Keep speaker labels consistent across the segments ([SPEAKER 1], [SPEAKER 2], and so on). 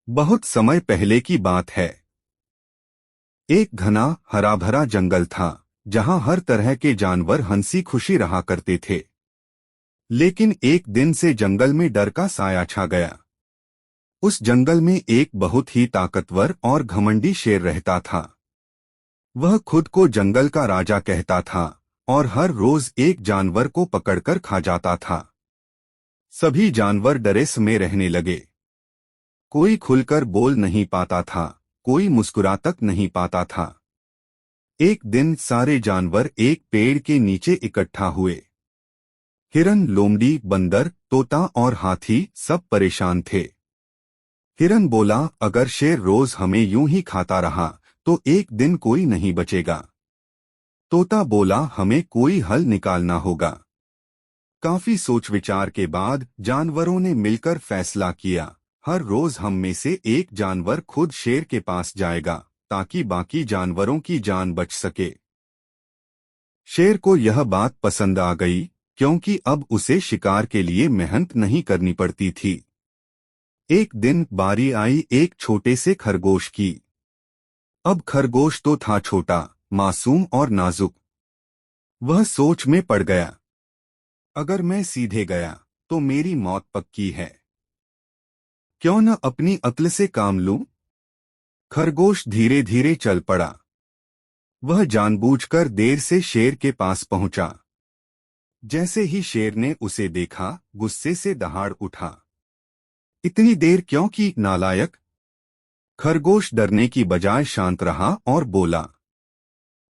[SPEAKER 1] बहुत समय पहले की बात है। एक घना हरा भरा जंगल था जहां हर तरह के जानवर हंसी खुशी रहा करते थे। लेकिन एक दिन से जंगल में डर का साया छा गया। उस जंगल में एक बहुत ही ताकतवर और घमंडी शेर रहता था। वह खुद को जंगल का राजा कहता था और हर रोज एक जानवर को पकड़कर खा जाता था। सभी जानवर डरे में रहने लगे। कोई खुलकर बोल नहीं पाता था, कोई मुस्कुरा तक नहीं पाता था। एक दिन सारे जानवर एक पेड़ के नीचे इकट्ठा हुए। हिरन, लोमड़ी, बंदर, तोता और हाथी सब परेशान थे। हिरन बोला, अगर शेर रोज हमें यूं ही खाता रहा तो एक दिन कोई नहीं बचेगा। तोता बोला, हमें कोई हल निकालना होगा। काफी सोच विचार के बाद जानवरों ने मिलकर फैसला किया, हर रोज हम में से एक जानवर खुद शेर के पास जाएगा ताकि बाकी जानवरों की जान बच सके। शेर को यह बात पसंद आ गई क्योंकि अब उसे शिकार के लिए मेहनत नहीं करनी पड़ती थी। एक दिन बारी आई एक छोटे से खरगोश की। अब खरगोश तो था छोटा, मासूम और नाजुक। वह सोच में पड़ गया, अगर मैं सीधे गया तो मेरी मौत पक्की है। क्यों न अपनी अक्ल से काम लूं? खरगोश धीरे धीरे चल पड़ा। वह जानबूझकर देर से शेर के पास पहुंचा। जैसे ही शेर ने उसे देखा, गुस्से से दहाड़ उठा। इतनी देर क्यों की, नालायक? खरगोश डरने की बजाय शांत रहा और बोला,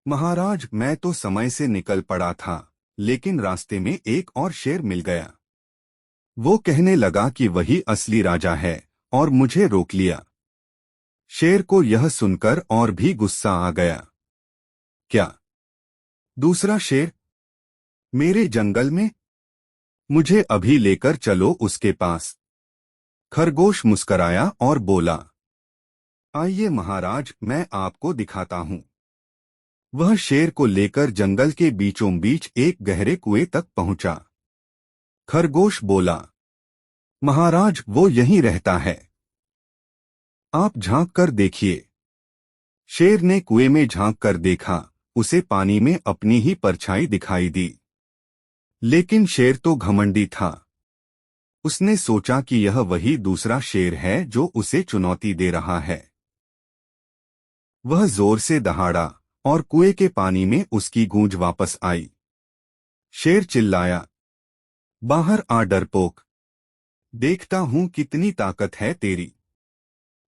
[SPEAKER 1] महाराज, मैं तो समय से निकल पड़ा था, लेकिन रास्ते में एक और शेर मिल गया। वो कहने लगा कि वही असली राजा है और मुझे रोक लिया। शेर को यह सुनकर और भी गुस्सा आ गया। क्या? दूसरा शेर? मेरे जंगल में? मुझे अभी लेकर चलो उसके पास। खरगोश मुस्कराया और बोला, आइए महाराज, मैं आपको दिखाता हूँ। वह शेर को लेकर जंगल के बीचों बीच एक गहरे कुएं तक पहुंचा। खरगोश बोला, महाराज, वो यहीं रहता है, आप झांक कर देखिए। शेर ने कुएं में झांक कर देखा, उसे पानी में अपनी ही परछाई दिखाई दी। लेकिन शेर तो घमंडी था। उसने सोचा कि यह वही दूसरा शेर है जो उसे चुनौती दे रहा है। वह जोर से दहाड़ा और कुएं के पानी में उसकी गूंज वापस आई। शेर चिल्लाया, बाहर आ डरपोक, देखता हूं कितनी ताकत है तेरी।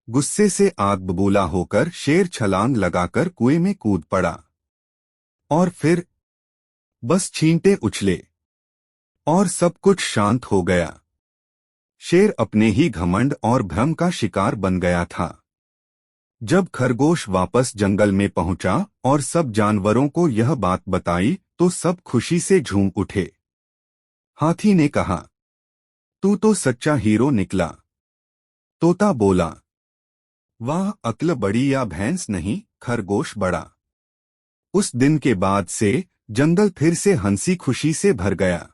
[SPEAKER 1] गुस्से से आग बबूला होकर शेर छलांग लगाकर कुएं में कूद पड़ा। और फिर बस छींटे उछले और सब कुछ शांत हो गया। शेर अपने ही घमंड और भ्रम का शिकार बन गया था। जब खरगोश वापस जंगल में पहुंचा और सब जानवरों को यह बात बताई तो सब खुशी से झूम उठे। हाथी ने कहा, तू तो सच्चा हीरो निकला। तोता बोला, वाह, अक्ल बड़ी या भैंस नहीं, खरगोश बड़ा। उस दिन के बाद से जंगल फिर से हंसी खुशी से भर गया।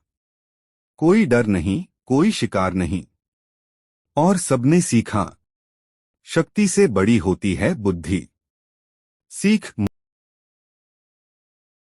[SPEAKER 1] कोई डर नहीं, कोई शिकार नहीं, और सबने सीखा, शक्ति से बड़ी होती है बुद्धि। सीख